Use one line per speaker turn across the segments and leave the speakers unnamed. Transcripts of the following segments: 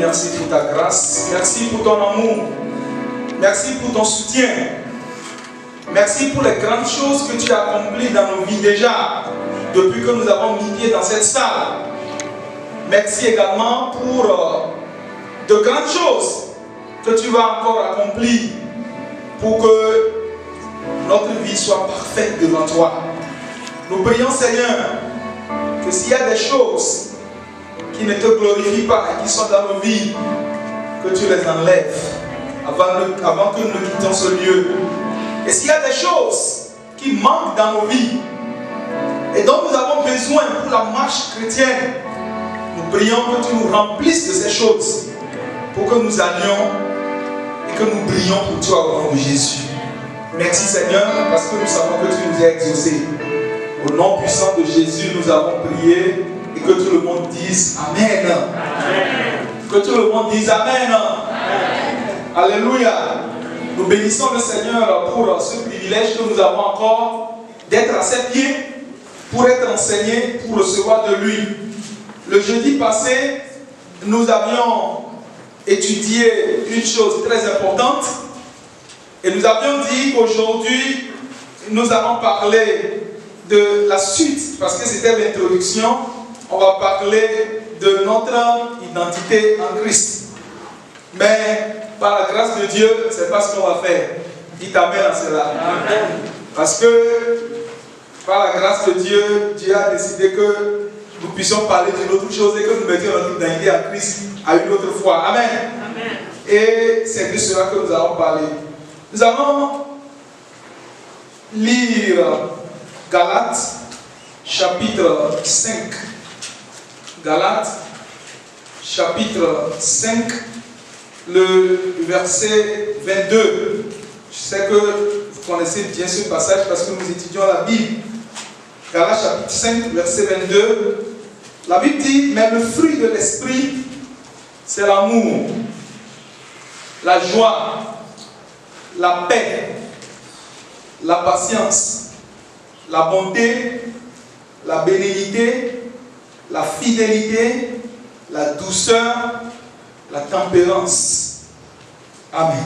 merci pour ta grâce. Merci pour ton amour. Merci pour ton soutien. Merci pour les grandes choses que tu as accomplies dans nos vies déjà, depuis que nous avons mis pied dans cette salle. Merci également pour de grandes choses que tu vas encore accomplir pour que notre vie soit parfaite devant toi. Nous prions, Seigneur, que s'il y a des choses qui ne te glorifient pas et qui sont dans nos vies, que tu les enlèves avant que nous quittions ce lieu. Et s'il y a des choses qui manquent dans nos vies et dont nous avons besoin pour la marche chrétienne, nous prions que tu nous remplisses de ces choses pour que nous allions et que nous prions pour toi au nom de Jésus. Merci Seigneur, parce que nous savons que tu nous as exaucés. Au nom puissant de Jésus, nous avons prié et que tout le monde dise Amen. Amen. Que tout le monde dise Amen. Amen. Alléluia. Nous bénissons le Seigneur pour ce privilège que nous avons encore d'être à ses pieds pour être enseignés, pour recevoir de lui. Le jeudi passé, nous avions étudié une chose très importante et nous avions dit qu'aujourd'hui, nous allons parler de la suite, parce que c'était l'introduction. On va parler de notre identité en Christ. Mais par la grâce de Dieu, c'est pas ce qu'on va faire. Dites Amen à cela. Amen. Parce que par la grâce de Dieu, Dieu a décidé que nous puissions parler d'une autre chose et que nous mettions notre identité en Christ à une autre fois. Amen. Amen. Et c'est de cela que nous allons parler. Nous allons lire Galates, chapitre 5. Galates, chapitre 5, le verset 22. Je sais que vous connaissez bien ce passage parce que nous étudions la Bible. Galates, chapitre 5, verset 22. La Bible dit, mais le fruit de l'esprit, c'est l'amour, la joie, la paix, la patience, la bonté, la bénignité, la fidélité, la douceur, la tempérance. Amen.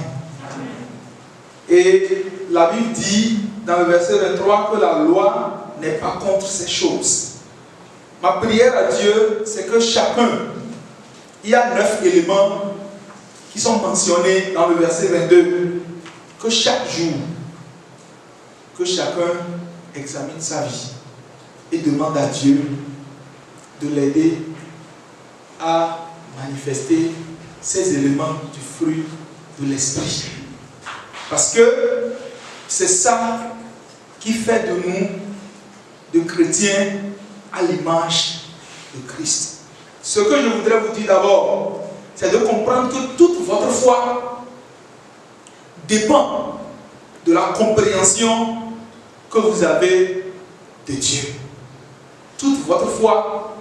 Et la Bible dit dans le verset 23 que la loi n'est pas contre ces choses. Ma prière à Dieu, c'est que chacun, il y a 9 éléments qui sont mentionnés dans le verset 22, que chaque jour, que chacun examine sa vie et demande à Dieu de l'aider à manifester ces éléments du fruit de l'esprit. Parce que c'est ça qui fait de nous de chrétiens à l'image de Christ. Ce que je voudrais vous dire d'abord, c'est de comprendre que toute votre foi dépend de la compréhension que vous avez de Dieu. Toute votre foi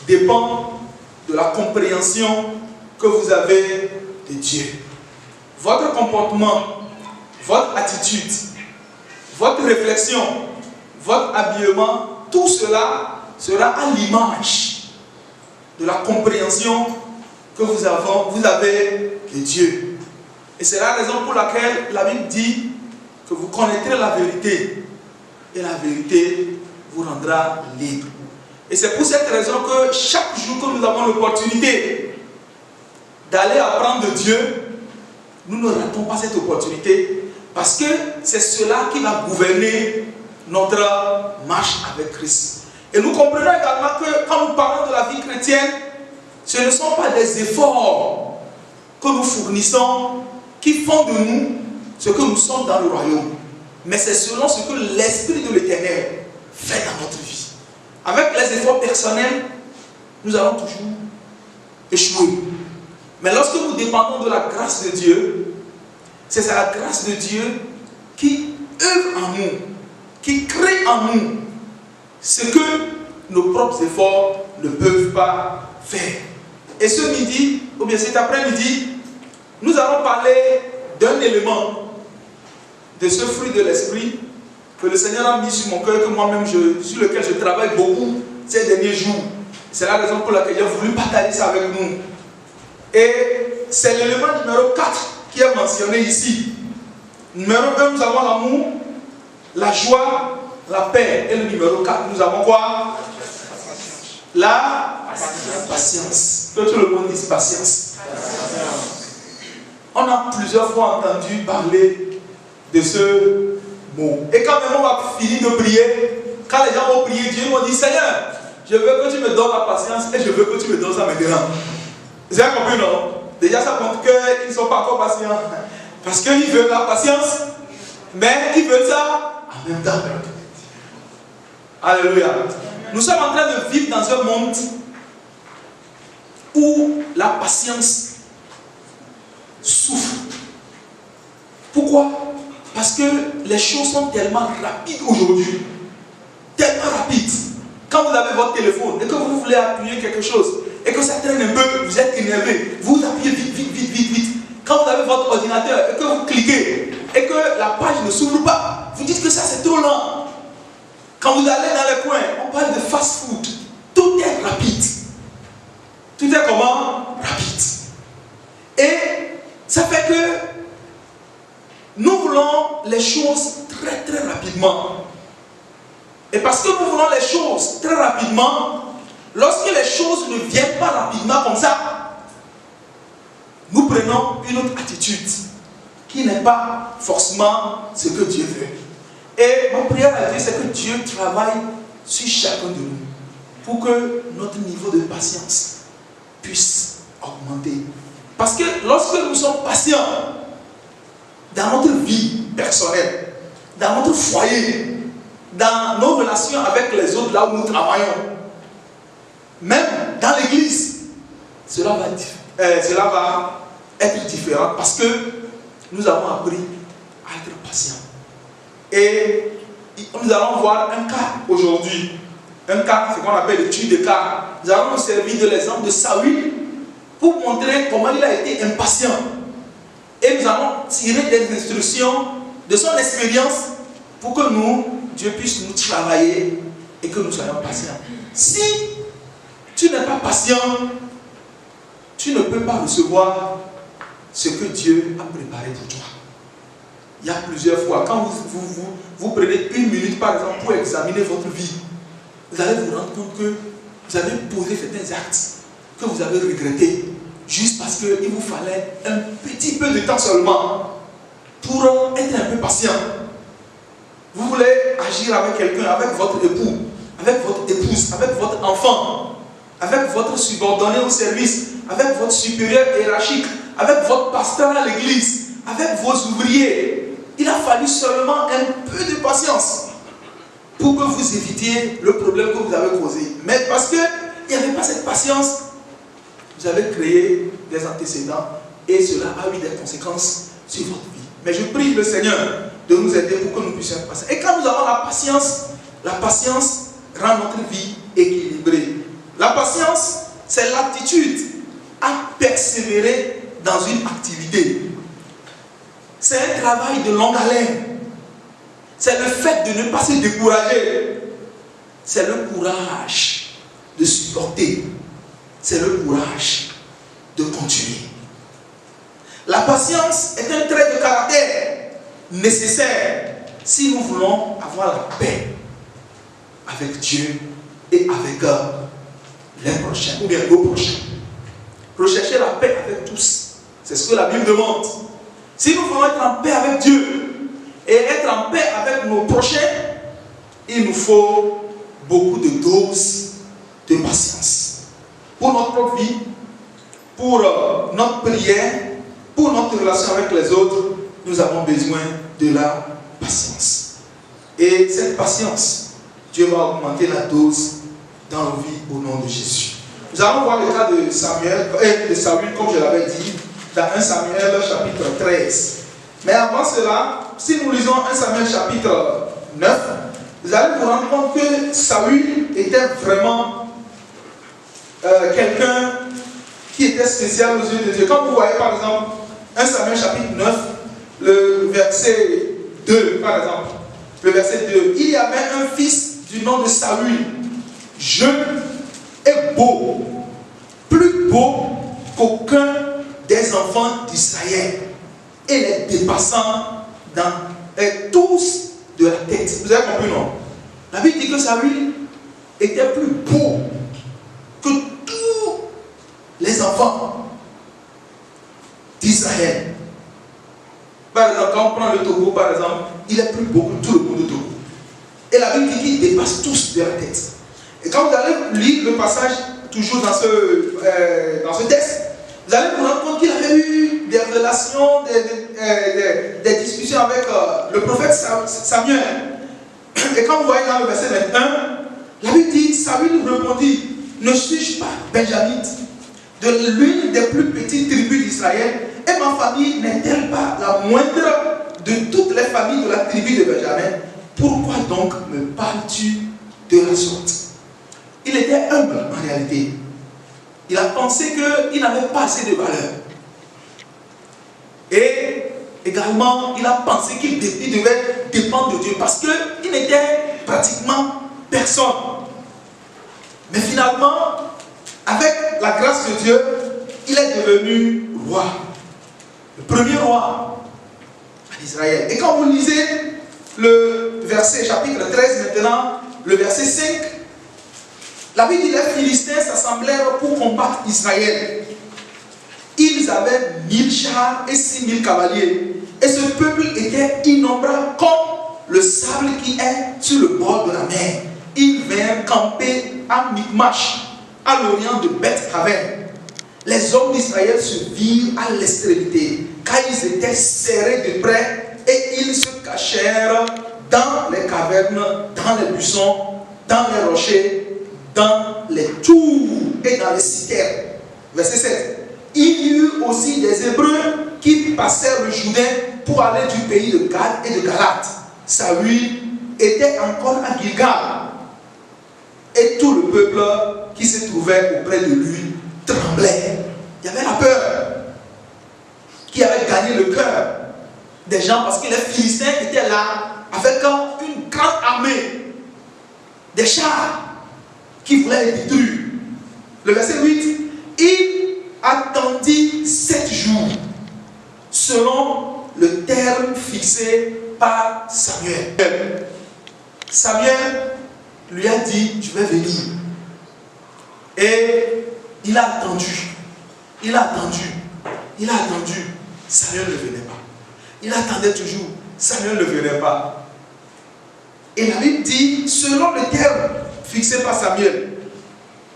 dépend de la compréhension que vous avez de Dieu. Votre comportement, votre attitude, votre réflexion, votre habillement, tout cela sera à l'image de la compréhension que vous avez de Dieu. Et c'est la raison pour laquelle la Bible dit que vous connaîtrez la vérité et la vérité vous rendra libre. Et c'est pour cette raison que chaque jour que nous avons l'opportunité d'aller apprendre de Dieu, nous ne ratons pas cette opportunité parce que c'est cela qui va gouverner notre marche avec Christ. Et nous comprenons également que quand nous parlons de la vie chrétienne, ce ne sont pas des efforts que nous fournissons qui font de nous ce que nous sommes dans le royaume. Mais c'est selon ce que l'Esprit de l'Éternel fait dans notre vie. Avec les efforts personnels, nous allons toujours échouer. Mais lorsque nous dépendons de la grâce de Dieu, c'est la grâce de Dieu qui œuvre en nous, qui crée en nous ce que nos propres efforts ne peuvent pas faire. Et ce midi, ou bien cet après-midi, nous allons parler d'un élément de ce fruit de l'esprit que le Seigneur a mis sur mon cœur, que moi-même sur lequel je travaille beaucoup ces derniers jours. C'est la raison pour laquelle il a voulu partager ça avec nous. Et c'est l'élément numéro 4 qui est mentionné ici. Numéro 1, nous avons l'amour, la joie, la paix. Et le numéro 4, nous avons quoi? La patience. Que tout le monde dise patience. On a plusieurs fois entendu parler de ce mot. Et quand même on va finir de prier, quand les gens vont prier, Dieu vont dire, Seigneur, je veux que tu me donnes la patience et je veux que tu me donnes ça maintenant. Vous avez compris, non? Déjà, ça montre qu'ils ne sont pas encore patients. Parce qu'ils veulent la patience, mais ils veulent ça en même temps. Alléluia. Nous sommes en train de vivre dans un monde où la patience souffre. Pourquoi? Parce que les choses sont tellement rapides aujourd'hui. Tellement rapides. Quand vous avez votre téléphone et que vous voulez appuyer quelque chose et que ça traîne un peu, vous êtes énervé, vous appuyez vite. Quand vous avez votre ordinateur et que vous cliquez et que la page ne s'ouvre pas, vous dites que ça c'est trop lent. Quand vous allez dans les coins, on parle de fast food. Tout est rapide. Tout est comment? Rapide. Et ça fait que nous voulons les choses très rapidement. Et parce que nous voulons les choses très rapidement, lorsque les choses ne viennent pas rapidement comme ça, nous prenons une autre attitude qui n'est pas forcément ce que Dieu veut. Et ma prière à Dieu, c'est que Dieu travaille sur chacun de nous pour que notre niveau de patience puisse augmenter. Parce que lorsque nous sommes patients dans notre vie personnelle, dans notre foyer, dans nos relations avec les autres, là où nous travaillons, même dans l'église, cela va être différent parce que nous avons appris à être patients. Et nous allons voir un cas aujourd'hui. Un cas, c'est ce qu'on appelle l'étude de cas. Nous allons nous servir de l'exemple de Saül pour montrer comment il a été impatient. Et nous allons tirer des instructions de son expérience pour que Dieu puisse nous travailler et que nous soyons patients. Si tu n'es pas patient, tu ne peux pas recevoir ce que Dieu a préparé pour toi. Il y a plusieurs fois, quand vous prenez une minute par exemple pour examiner votre vie, vous allez vous rendre compte que vous avez posé certains actes que vous avez regrettés juste parce qu'il vous fallait un petit peu de temps seulement pour être un peu patient. Vous voulez agir avec quelqu'un, avec votre époux, avec votre épouse, avec votre enfant, avec votre subordonné au service, avec votre supérieur hiérarchique, avec votre pasteur à l'église, avec vos ouvriers. Il a fallu seulement un peu de patience pour que vous évitiez le problème que vous avez causé. Mais parce qu'il n'y avait pas cette patience, vous avez créé des antécédents et cela a eu des conséquences sur votre vie. Mais je prie le Seigneur de nous aider pour que nous puissions être patients. Et quand nous avons la patience rend notre vie équilibrée. La patience, c'est l'aptitude à persévérer dans une activité. C'est un travail de longue haleine. C'est le fait de ne pas se décourager. C'est le courage de supporter. C'est le courage de continuer. La patience est un trait de caractère nécessaire si nous voulons avoir la paix avec Dieu et avec les prochains, ou bien nos prochains. Rechercher la paix avec tous. C'est ce que la Bible demande. Si nous voulons être en paix avec Dieu et être en paix avec nos prochains, il nous faut beaucoup de doses de patience. Pour notre propre vie, pour notre prière, pour notre relation avec les autres, nous avons besoin de la patience. Et cette patience, Dieu va augmenter la dose dans nos vies au nom de Jésus. Nous allons voir le cas de Saül, comme je l'avais dit, dans 1 Samuel chapitre 13. Mais avant cela, si nous lisons 1 Samuel chapitre 9, vous allez vous rendre compte que Saül était vraiment quelqu'un qui était spécial aux yeux de Dieu. Quand vous voyez par exemple 1 Samuel chapitre 9, le verset 2 par exemple, le verset 2, il y avait un fils du nom de Saül, jeune et beau, plus beau qu'aucun enfants d'Israël et les dépassant tous de la tête. Vous avez compris, non? La Bible dit que Saül était plus beau que tous les enfants d'Israël. Par exemple, quand on prend le Togo, par exemple, il est plus beau que tout le monde de Togo. Et la Bible dit qu'il dépasse tous de la tête. Et quand vous allez lire le passage, toujours dans ce texte, vous allez vous rendre compte qu'il avait eu des relations, des discussions avec le prophète Samuel. Et quand vous voyez dans le verset 21, la Bible dit, Saül répondit, ne suis-je pas benjamite, de l'une des plus petites tribus d'Israël, et ma famille n'est-elle pas la moindre de toutes les familles de la tribu de Benjamin? Pourquoi donc me parles-tu de la sorte? Il était humble en réalité. Il a pensé qu'il n'avait pas assez de valeur. Et également, il a pensé qu'il devait dépendre de Dieu parce qu'il n'était pratiquement personne. Mais finalement, avec la grâce de Dieu, il est devenu roi. Le premier roi d'Israël. Et quand vous lisez le verset, chapitre 13 maintenant, le verset 5, la Bible dit que les Philistins s'assemblèrent pour combattre Israël. Ils avaient 1000 chars et 6000 cavaliers. Et ce peuple était innombrable comme le sable qui est sur le bord de la mer. Ils vinrent camper à Michmash, à l'orient de Beth-Aven. Les hommes d'Israël se virent à l'extrémité, car ils étaient serrés de près, et ils se cachèrent dans les cavernes, dans les buissons, dans les rochers, dans les tours et dans les citernes. Verset 7. Il y eut aussi des Hébreux qui passèrent le Jourdain pour aller du pays de Gad et de Galate. Saül était encore à Gilgal. Et tout le peuple qui se trouvait auprès de lui tremblait. Il y avait la peur qui avait gagné le cœur des gens parce que les Philistins étaient là avec une grande armée, des chars qui voulaient les détruire. Le verset 8, il attendit 7 jours selon le terme fixé par Samuel. Samuel lui a dit, je vais venir. Et il a attendu. Il a attendu. Il a attendu. Samuel ne venait pas. Il attendait toujours. Samuel ne venait pas. Et la Bible dit, selon le terme fixé par Samuel.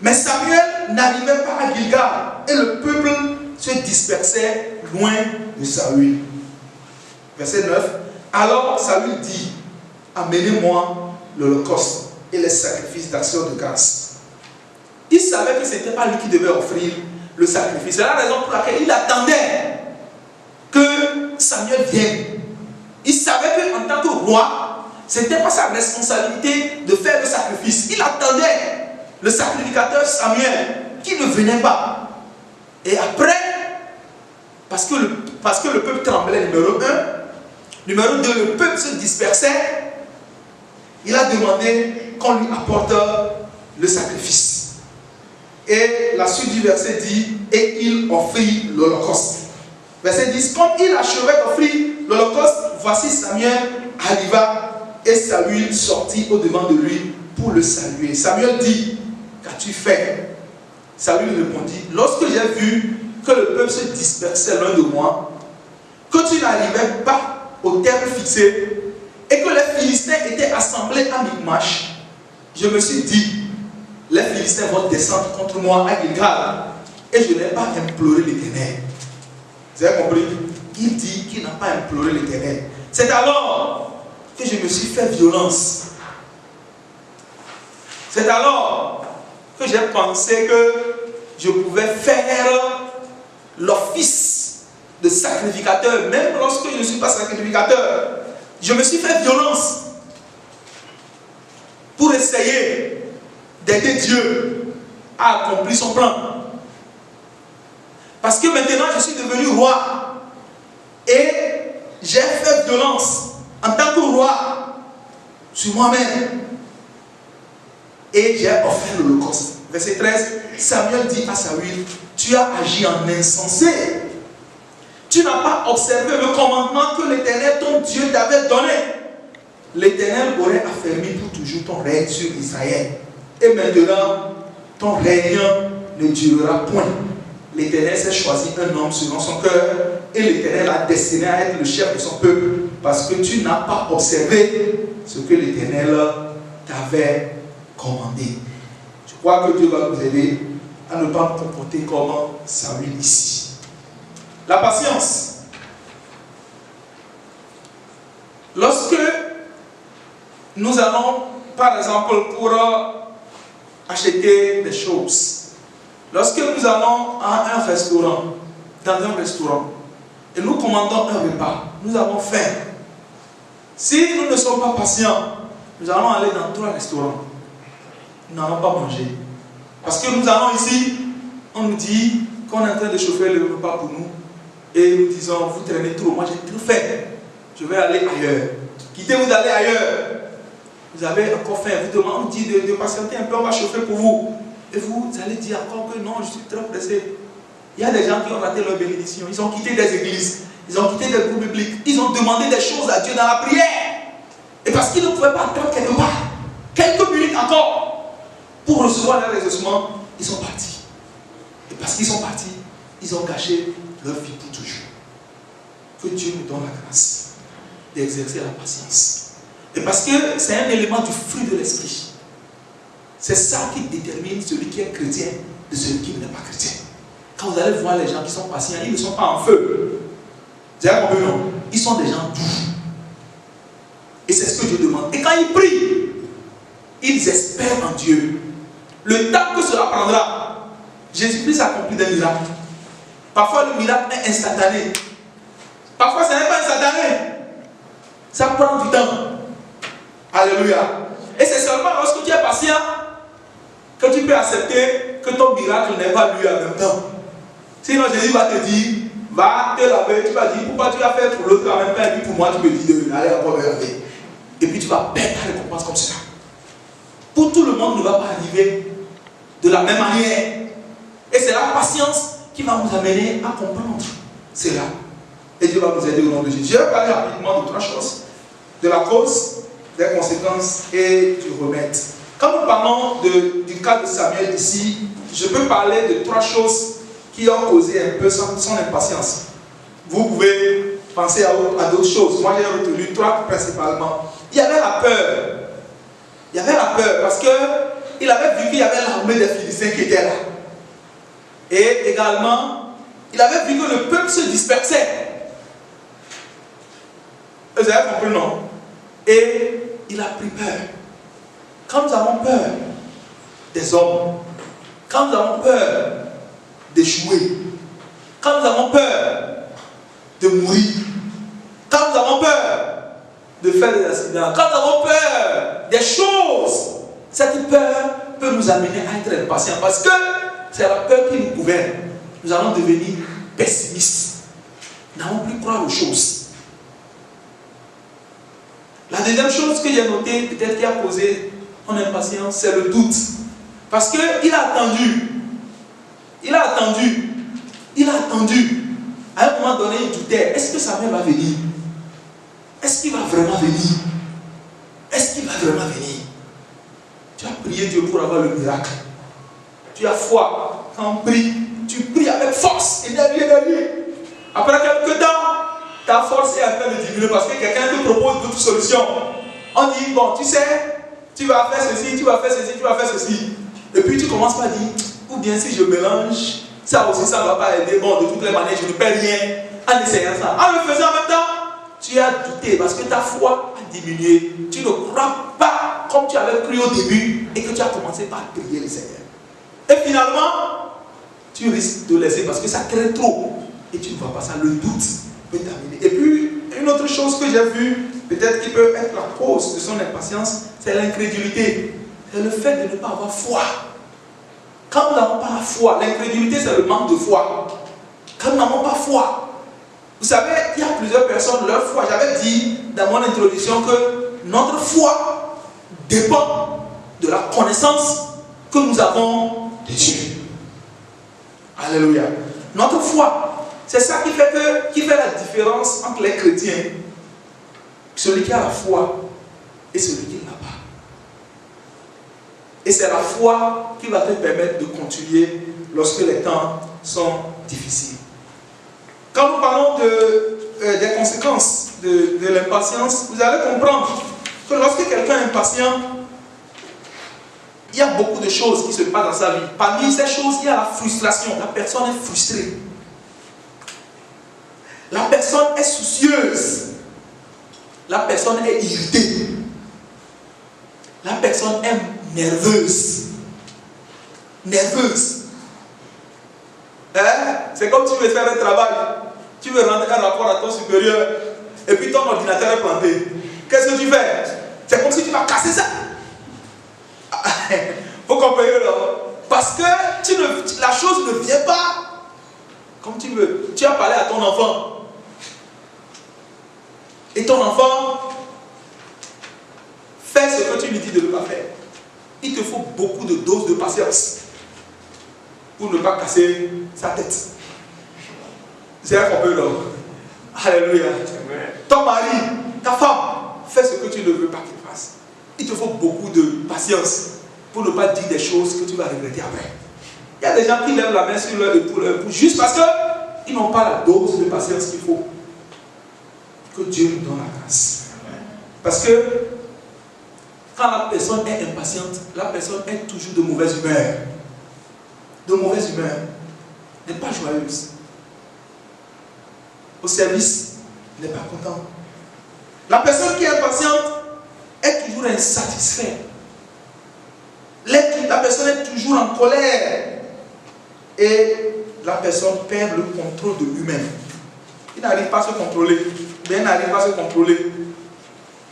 Mais Samuel n'arrivait pas à Gilgal. Et le peuple se dispersait loin de Saül. Verset 9. Alors Saül dit, amenez-moi l'holocauste et les sacrifices d'action de grâce. Il savait que ce n'était pas lui qui devait offrir le sacrifice. C'est la raison pour laquelle il attendait que Samuel vienne. Il savait qu'en tant que roi, ce n'était pas sa responsabilité de faire le sacrifice. Il attendait le sacrificateur Samuel qui ne venait pas. Et après, parce que le peuple tremblait, numéro 1, numéro 2, le peuple se dispersait, il a demandé qu'on lui apporte le sacrifice. Et la suite du verset dit, et il offrit l'holocauste. Verset 10, comme il achevait d'offrir l'holocauste, voici Samuel arriva et Saül sortit au-devant de lui pour le saluer. Samuel dit, qu'as-tu fait? Saül répondit, lorsque j'ai vu que le peuple se dispersait loin de moi, que tu n'arrivais pas au terme fixé et que les Philistins étaient assemblés à Michmash, je me suis dit, les Philistins vont descendre contre moi à Gilgal et je n'ai pas imploré l'Éternel. Vous avez compris? Il dit qu'il n'a pas imploré l'Éternel. C'est alors que je me suis fait violence. C'est alors que j'ai pensé que je pouvais faire l'office de sacrificateur, même lorsque je ne suis pas sacrificateur. Je me suis fait violence pour essayer d'aider Dieu à accomplir son plan. Parce que maintenant je suis devenu roi et j'ai fait violence en tant que roi sur moi-même et j'ai offert l'holocauste. Verset 13, Samuel dit à Saül, tu as agi en insensé tu n'as pas observé le commandement que l'Éternel, ton Dieu, t'avait donné, l'Éternel aurait affermi pour toujours ton règne sur Israël. Et maintenant, ton règne ne durera point. L'Éternel s'est choisi un homme selon son cœur et l'Éternel a destiné à être le chef de son peuple parce que tu n'as pas observé ce que l'Éternel t'avait commandé. Je crois que Dieu va nous aider à ne pas nous comporter comme Saül ici. La patience. Lorsque nous allons, par exemple, pour acheter des choses, lorsque nous allons à un restaurant, dans un restaurant, et nous commandons un repas, nous avons faim. Si nous ne sommes pas patients, nous allons aller dans 3 restaurants. Nous n'allons pas manger. Parce que nous allons ici, on nous dit qu'on est en train de chauffer le repas pour nous, et nous disons, vous traînez trop, moi j'ai trop faim, je vais aller ailleurs. Quittez-vous d'aller ailleurs. Vous avez encore faim, vous demandez, on dit de patienter un peu, on va chauffer pour vous. Et vous allez dire encore que non, je suis très pressé. Il y a des gens qui ont raté leur bénédiction. Ils ont quitté des églises, ils ont quitté des groupes bibliques, ils ont demandé des choses à Dieu dans la prière. Et parce qu'ils ne pouvaient pas attendre quelque part, quelques minutes encore, pour recevoir leur exaucement, ils sont partis. Et parce qu'ils sont partis, ils ont gâché leur vie pour toujours. Que Dieu nous donne la grâce d'exercer la patience. Et parce que c'est un élément du fruit de l'esprit. C'est ça qui détermine celui qui est chrétien de celui qui n'est pas chrétien. Quand vous allez voir les gens qui sont patients, ils ne sont pas en feu. Vous avez compris, non? Ils sont des gens doux. Et c'est ce que Dieu demande. Et quand ils prient, ils espèrent en Dieu. Le temps que cela prendra, Jésus-Christ accomplit des miracles. Parfois le miracle est instantané. Parfois ce n'est pas instantané. Ça prend du temps. Alléluia. Et c'est seulement lorsque tu es patient que tu peux accepter que ton miracle n'est pas lui en même temps. Sinon Jésus va te dire, va te laver, tu vas dire, pourquoi tu vas faire pour l'autre en même temps, et puis pour moi tu peux dire, allez encore me laver. Et puis tu vas perdre ta récompense comme ça. Pour tout le monde ne va pas arriver de la même manière. Et c'est la patience qui va nous amener à comprendre cela. Et Dieu va nous aider au nom de Jésus. Je vais parler rapidement de 3 choses. De la cause, des conséquences et du remède. Quand nous parlons du cas de Samuel ici, je peux parler de 3 choses qui ont causé un peu son impatience. Vous pouvez penser à d'autres choses. Moi j'ai retenu 3 principalement. Il y avait la peur. Il y avait la peur parce qu'il avait vu qu'il y avait l'armée des Philistins qui était là. Et également, il avait vu que le peuple se dispersait. Vous avez compris, non? Et il a pris peur. Quand nous avons peur des hommes, quand nous avons peur d'échouer, quand nous avons peur de mourir, quand nous avons peur de faire des accidents, quand nous avons peur des choses, cette peur peut nous amener à être impatients parce que c'est la peur qui nous gouverne. Nous allons devenir pessimistes. Nous n'allons plus croire aux choses. La deuxième chose que j'ai notée, peut-être qui a causé mon impatience, c'est le doute. Parce qu'il a attendu. Il a attendu. Il a attendu. À un moment donné, il doutait. Est-ce que Samuel va venir? Est-ce qu'il va vraiment venir? Est-ce qu'il va vraiment venir? Tu as prié Dieu pour avoir le miracle. Tu as foi. Quand on prie, tu pries avec force. Énergie. Après quelques temps, ta force est en train de diminuer parce que quelqu'un te propose d'autres solutions. On dit, bon, tu sais, tu vas faire ceci, tu vas faire ceci, tu vas faire ceci. Et puis tu commences par dire, ou bien si je mélange, ça aussi, ça ne va pas aider. Bon, de toutes les manières, je ne perds rien en essayant ça. En le faisant en même temps, tu as douté parce que ta foi a diminué. Tu ne crois pas comme tu avais cru au début et que tu as commencé par prier le Seigneur. Et finalement, tu risques de laisser parce que ça crée trop. Et tu ne vois pas ça. Le doute peut t'amener. Et puis, une autre chose que j'ai vue, peut-être qui peut être la cause de son impatience, c'est l'incrédulité. C'est le fait de ne pas avoir foi. Quand nous n'avons pas la foi, l'incrédulité c'est le manque de foi. Quand nous n'avons pas foi, vous savez, il y a plusieurs personnes, leur foi, j'avais dit dans mon introduction que notre foi dépend de la connaissance que nous avons de Dieu. Alléluia. Notre foi, C'est ça qui fait la différence entre les chrétiens, celui qui a la foi et celui qui ne l'a pas. Et c'est la foi qui va te permettre de continuer lorsque les temps sont difficiles. Quand nous parlons des conséquences de l'impatience, vous allez comprendre que lorsque quelqu'un est impatient, il y a beaucoup de choses qui se passent dans sa vie. Parmi ces choses, il y a la frustration. La personne est frustrée. La personne est soucieuse. La personne est irritée. La personne est nerveuse. Nerveuse. Hein? C'est comme tu veux faire un travail. Tu veux rendre un rapport à ton supérieur. Et puis ton ordinateur est planté. Qu'est-ce que tu fais? C'est comme si tu vas casser ça. Faut comprendre là. Parce que la chose ne vient pas comme tu veux. Tu as parlé à ton enfant. Et ton enfant fait ce que tu lui dis de ne pas faire. Il te faut beaucoup de doses de patience pour ne pas casser sa tête. C'est un peu là. Alléluia. Ton mari, ta femme, fait ce que tu ne veux pas qu'il fasse. Il te faut beaucoup de patience pour ne pas dire des choses que tu vas regretter après. Il y a des gens qui lèvent la main sur leur époux juste parce qu'ils n'ont pas la dose de patience qu'il faut. Que Dieu nous donne la grâce. Parce que quand la personne est impatiente, la personne est toujours de mauvaise humeur. De mauvaise humeur. N'est pas joyeuse. Au service, n'est pas content. La personne qui est impatiente est toujours insatisfaite. La personne est toujours en colère. Et la personne perd le contrôle de lui-même. Il n'arrive pas à se contrôler. Il n'arrive pas à se contrôler.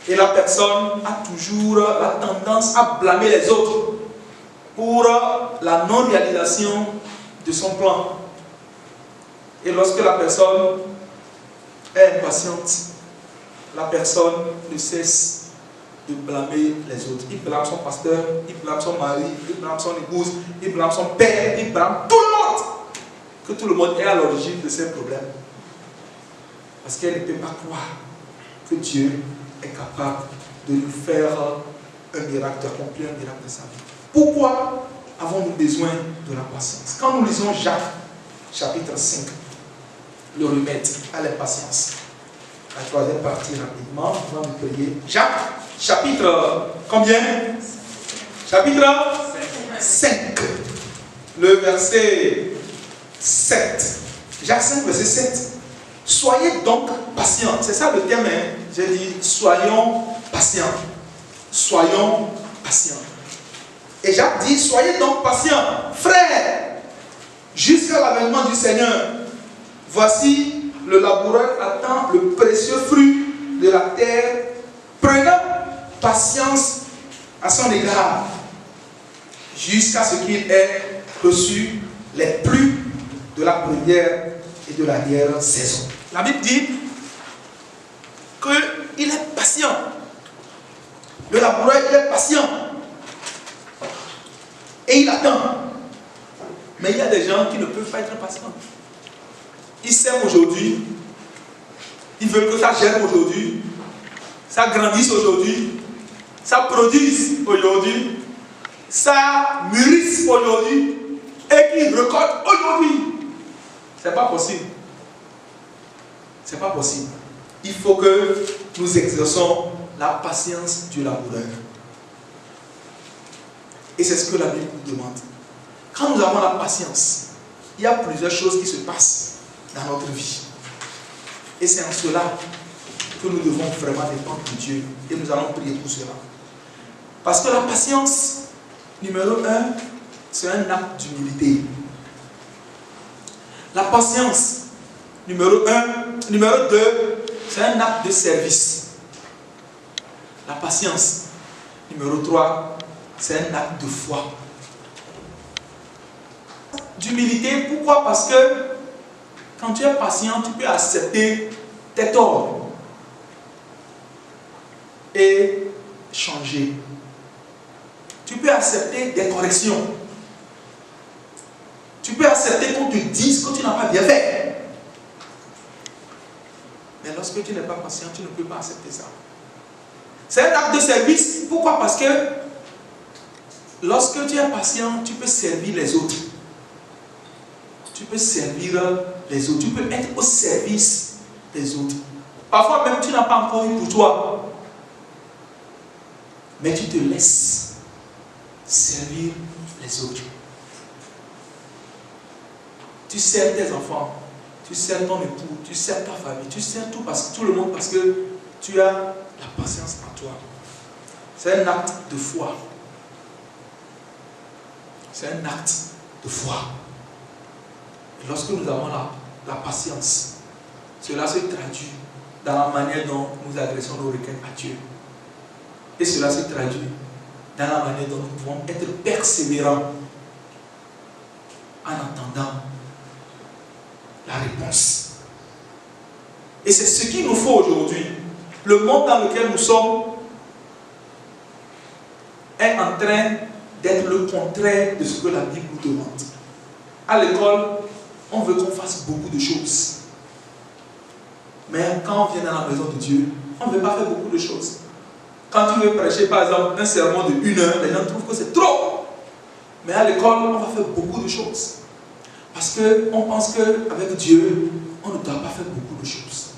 Et la personne a toujours la tendance à blâmer les autres pour la non-réalisation de son plan. Et lorsque la personne est impatiente, la personne ne cesse de blâmer les autres. Il blâme son pasteur, il blâme son mari, il blâme son épouse, il blâme son père, il blâme tout le monde. Que tout le monde est à l'origine de ces problèmes. Parce qu'elle ne peut pas croire que Dieu est capable de nous faire un miracle, d'accomplir un miracle de sa vie. Pourquoi avons-nous besoin de la patience? Quand nous lisons Jacques, chapitre 5, le remède à l'impatience. La troisième partie rapidement, avant de prier. Jacques, chapitre combien? Chapitre 5. Le verset 7. Jacques 5, verset 7. Soyez donc patients. C'est ça le thème. J'ai dit, soyons patients. Soyons patients. Et Jacques dit, soyez donc patients, frères, jusqu'à l'avènement du Seigneur. Voici, le laboureur attend le précieux fruit de la terre, prenant patience à son égard, jusqu'à ce qu'il ait reçu les pluies de la première et de la dernière saison. La Bible dit qu'il est patient. Le laboureur, il est patient. Et il attend. Mais il y a des gens qui ne peuvent pas être patients. Ils sèment aujourd'hui. Ils veulent que ça germe aujourd'hui. Ça grandisse aujourd'hui. Ça produise aujourd'hui. Ça mûrisse aujourd'hui. Et qu'ils récoltent aujourd'hui. C'est pas possible. C'est pas possible. Il faut que nous exerçons la patience du laboureur. Et c'est ce que la Bible nous demande. Quand nous avons la patience, il y a plusieurs choses qui se passent dans notre vie. Et c'est en cela que nous devons vraiment dépendre de Dieu. Et nous allons prier pour cela. Parce que la patience, numéro 1, c'est un acte d'humilité. La patience, numéro 2, c'est un acte de service. La patience, numéro 3, c'est un acte de foi. D'humilité, pourquoi? Parce que quand tu es patient, tu peux accepter tes torts et changer. Tu peux accepter des corrections. Tu peux accepter qu'on te dise que tu n'as pas bien fait. lorsque tu n'es pas patient, tu ne peux pas accepter ça. C'est un acte de service. Pourquoi? Parce que lorsque tu es patient, tu peux servir les autres. Tu peux servir les autres. Tu peux être au service des autres. Parfois même, tu n'as pas encore eu pour toi. Mais tu te laisses servir les autres. Tu sers tes enfants, tu sers ton époux, tu sers ta famille, tu sers tout le monde parce que tu as la patience en toi. C'est un acte de foi. C'est un acte de foi. Et lorsque nous avons la patience, cela se traduit dans la manière dont nous adressons nos requêtes à Dieu. Et cela se traduit dans la manière dont nous pouvons être persévérants en attendant la réponse. Et c'est ce qu'il nous faut aujourd'hui. Le monde dans lequel nous sommes est en train d'être le contraire de ce que la Bible nous demande. À l'école, on veut qu'on fasse beaucoup de choses. Mais quand on vient dans la maison de Dieu, on ne veut pas faire beaucoup de choses. Quand tu veux prêcher, par exemple, un sermon de 1 heure, les gens trouvent que c'est trop. Mais à l'école, on va faire beaucoup de choses. Parce qu'on pense qu'avec Dieu, on ne doit pas faire beaucoup de choses.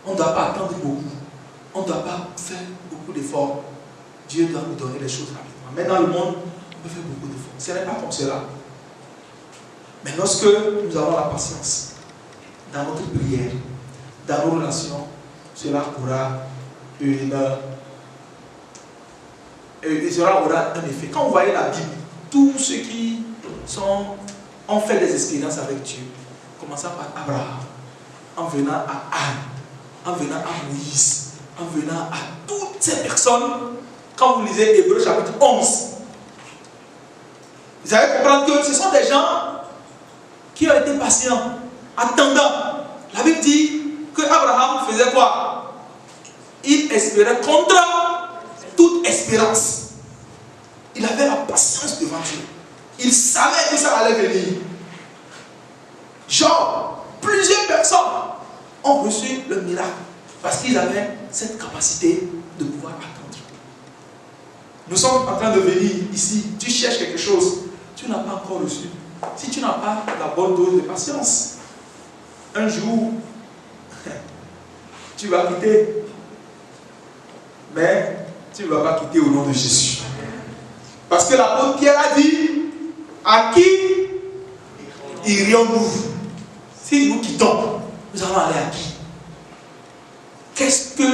On ne doit pas attendre beaucoup. On ne doit pas faire beaucoup d'efforts. Dieu doit nous donner les choses rapidement. Mais dans le monde, on peut faire beaucoup d'efforts. Ce n'est pas comme cela. Mais lorsque nous avons la patience, dans notre prière, dans nos relations, cela aura un effet. Quand vous voyez la Bible, tous ceux qui ont fait des expériences avec Dieu, commençant par Abraham, en venant à Anne, en venant à Moïse, en venant à toutes ces personnes, quand vous lisez Hébreux chapitre 11, vous allez comprendre que ce sont des gens qui ont été patients, attendant. La Bible dit que Abraham faisait quoi? Il espérait contre toute espérance. Il avait la patience devant Dieu. Il savait que ça allait venir. Genre, plusieurs personnes ont reçu le miracle parce qu'ils avaient cette capacité de pouvoir attendre. Nous sommes en train de venir ici. Tu cherches quelque chose, tu n'as pas encore reçu. Si tu n'as pas la bonne dose de patience, un jour, tu vas quitter. Mais tu ne vas pas quitter au nom de Jésus. Parce que l'apôtre Pierre a dit, à qui irions-nous? Si nous quittons, nous allons aller à qui? Qu'est-ce que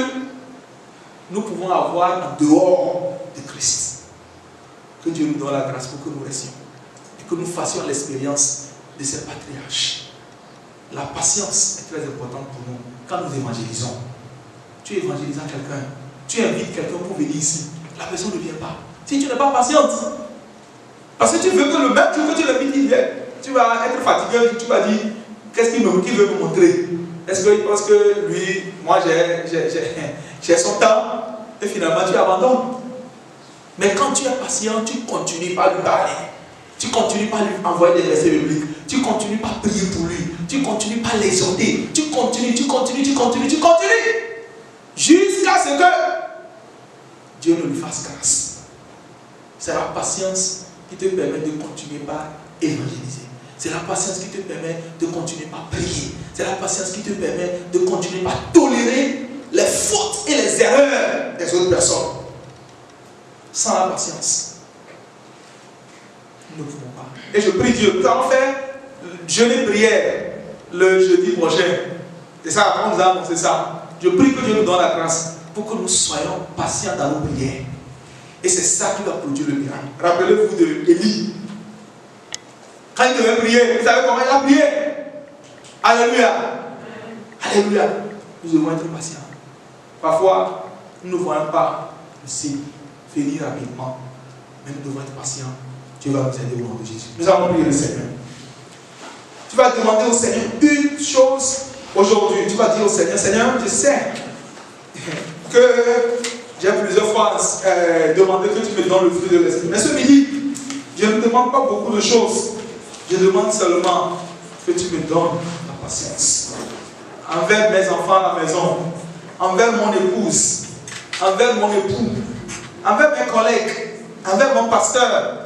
nous pouvons avoir en dehors de Christ? Que Dieu nous donne la grâce pour que nous restions et que nous fassions l'expérience de ces patriarches. La patience est très importante pour nous quand nous évangélisons. Tu évangélises quelqu'un, tu invites quelqu'un pour venir ici, la personne ne vient pas. Si tu n'es pas patiente, parce que tu veux que le même jour que tu l'invites, il vienne, tu vas être fatigué, tu vas dire, qu'est-ce qu'il veut me montrer? Est-ce qu'il pense que lui, moi j'ai son temps, et finalement tu abandonnes? Mais quand tu es patient, tu continues par lui parler, tu continues par lui envoyer des versets bibliques, tu continues par prier pour lui, tu continues par l'exhorter, tu continues, jusqu'à ce que Dieu ne lui fasse grâce. C'est la patience qui te permet de continuer par évangéliser. C'est la patience qui te permet de continuer par prier. C'est la patience qui te permet de continuer par tolérer les fautes et les erreurs des autres personnes. Sans la patience, nous ne pouvons pas. Et je prie Dieu. Nous allons faire jeûne et prière le jeudi prochain. C'est ça, on nous a annoncé ça. Je prie que Dieu nous donne la grâce pour que nous soyons patients dans nos prières. Et c'est ça qui va produire le miracle. Rappelez-vous de Élie. Quand il devait prier, vous savez comment il a prié? Alléluia. Alléluia. Nous devons être patients. Parfois, nous ne voyons pas le signe venir rapidement. Mais nous devons être patients. Dieu va nous aider au nom de Jésus. Nous allons prier le Seigneur. Tu vas demander au Seigneur une chose aujourd'hui. Tu vas dire au Seigneur, Seigneur, je sais que j'ai plusieurs fois demandé que tu me donnes le fruit de l'esprit. Mais ce midi, je ne demande pas beaucoup de choses. Je demande seulement que tu me donnes la patience. envers mes enfants à la maison, envers mon épouse, envers mon époux, envers mes collègues, envers mon pasteur,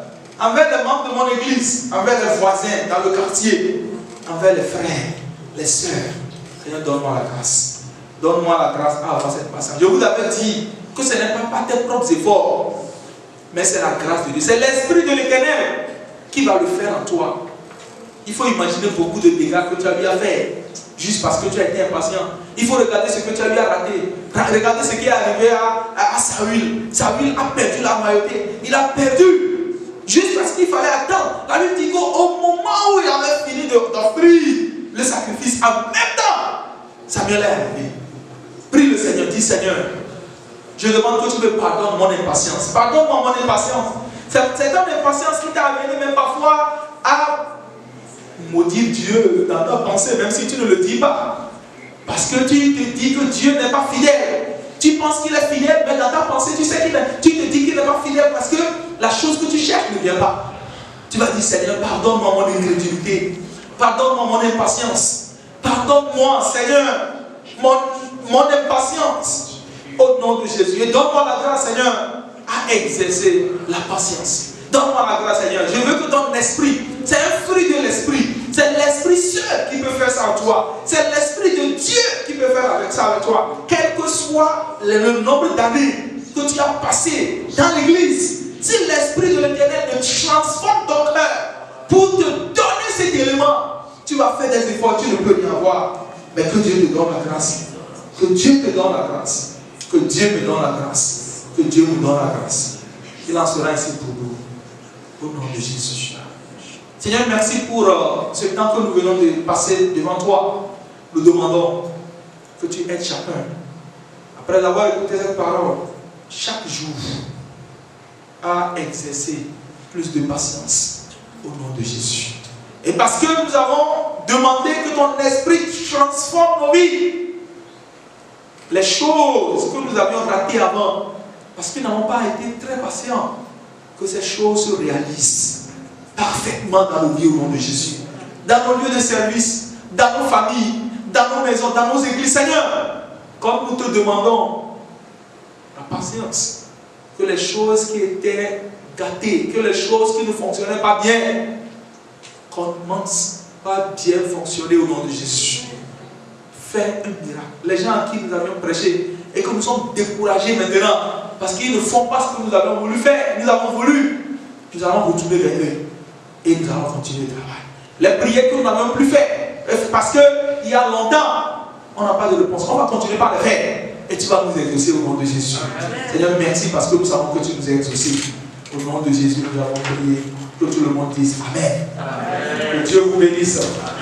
envers les membres de mon église, envers les voisins dans le quartier, envers les frères, les sœurs. Seigneur, donne-moi la grâce. Donne-moi la grâce à avoir cette patience. Je vous avais dit que ce n'est pas tes propres efforts, mais c'est la grâce de Dieu. C'est l'Esprit de l'Éternel qui va le faire en toi. Il faut imaginer beaucoup de dégâts que tu as eu à faire, juste parce que tu as été impatient. Il faut regarder ce que tu as eu à rater. Regardez ce qui est arrivé à Saül. Saül a perdu la royauté. Il a perdu. Juste parce qu'il fallait attendre. La Bible dit qu'au moment où il avait fini d'offrir le sacrifice, en même temps, Samuel est arrivé. Prie le Seigneur, dis Seigneur, je demande que tu me pardonnes mon impatience. Pardonne-moi mon impatience. C'est ton impatience qui t'a amené même parfois à maudire Dieu dans ta pensée, même si tu ne le dis pas. Parce que tu te dis que Dieu n'est pas fidèle. Tu penses qu'il est fidèle, mais dans ta pensée, tu sais tu te dis qu'il n'est pas fidèle parce que la chose que tu cherches ne vient pas. Tu vas dire, Seigneur, pardonne-moi mon incrédulité. Pardonne-moi mon impatience. Pardonne-moi, Seigneur, mon impatience. Au nom de Jésus. Et donne-moi la grâce, Seigneur, à exercer la patience. Donne-moi la grâce, Seigneur. Je veux que ton esprit, c'est un fruit de l'esprit. C'est l'esprit seul qui peut faire ça en toi. C'est l'esprit de Dieu qui peut faire avec ça avec toi. Quel que soit le nombre d'années que tu as passé dans l'église, si l'esprit de l'Éternel te transforme ton cœur pour te donner cet élément, tu vas faire des efforts, tu ne peux rien avoir. Mais que Dieu te donne la grâce. Que Dieu te donne la grâce. Que Dieu me donne la grâce. Que Dieu me donne la grâce. Il en sera ici pour nous. Au nom de Jésus. Seigneur, merci pour ce temps que nous venons de passer devant toi. Nous demandons que tu aides chacun. Après avoir écouté cette parole, chaque jour, à exercer plus de patience. Au nom de Jésus. Et parce que nous avons demandé que ton esprit transforme nos vies. Les choses que nous avions ratées avant, parce que nous n'avons pas été très patients, que ces choses se réalisent parfaitement dans nos vies au nom de Jésus. Dans nos lieux de service, dans nos familles, dans nos maisons, dans nos églises. Seigneur, comme nous te demandons la patience, que les choses qui étaient gâtées, que les choses qui ne fonctionnaient pas bien, commencent à bien fonctionner au nom de Jésus. Fais un miracle. Les gens à qui nous avions prêché et que nous sommes découragés maintenant parce qu'ils ne font pas ce que nous avons voulu faire, nous avons voulu, nous allons retourner vers eux et nous allons continuer le travail. Les prières que nous n'avons plus fait parce qu'il y a longtemps, on n'a pas de réponse. On va continuer par les faire et tu vas nous exaucer au nom de Jésus. Amen. Seigneur, merci parce que nous savons que tu nous as exaucés. Au nom de Jésus, nous avons prié. Que tout le monde dise Amen. Amen. Que Dieu vous bénisse. Amen.